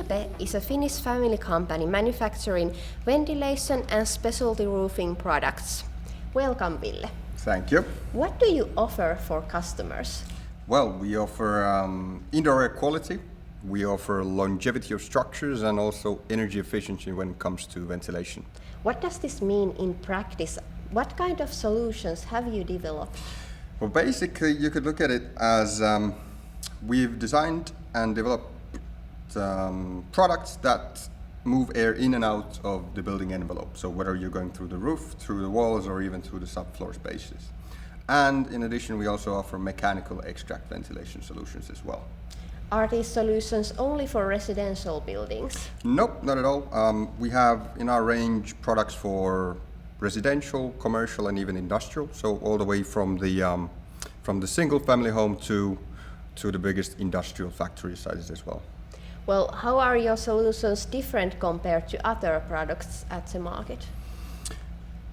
Vilpe is a Finnish family company manufacturing ventilation and specialty roofing products. Welcome, Ville. Thank you. What do you offer for customers? Well, we offer indoor air quality, we offer longevity of structures, and also energy efficiency when it comes to ventilation. What does this mean in practice? What kind of solutions have you developed? Well, basically, you could look at it as we've designed and developed products that move air in and out of the building envelope. So whether you're going through the roof, through the walls, or even through the subfloor spaces. And in addition, we also offer mechanical extract ventilation solutions as well. Are these solutions only for residential buildings? Nope, not at all. We have in our range products for residential, commercial, and even industrial. So all the way from the single family home to the biggest industrial factory sizes as well. Well, how are your solutions different compared to other products at the market?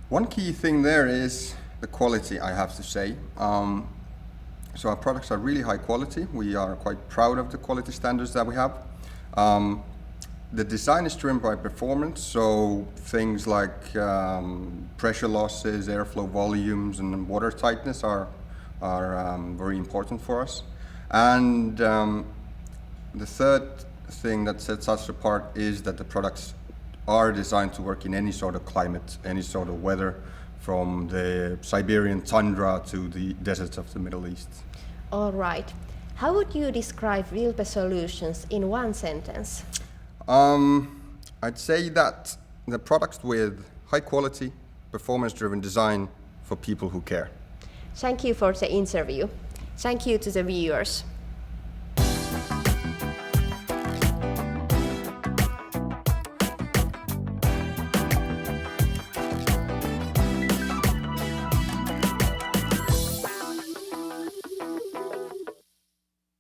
One key thing there is the quality, I have to say. So our products are really high quality. We are quite proud of the quality standards that we have. The design is driven by performance, so things like pressure losses, airflow volumes, and water tightness are very important for us. And the third thing that sets us apart is that the products are designed to work in any sort of climate, any sort of weather, from the Siberian tundra to the deserts of the Middle East. All right. How would you describe Vilpe Solutions in one sentence? I'd say that the products with high quality, performance-driven design for people who care. Thank you for the interview. Thank you to the viewers.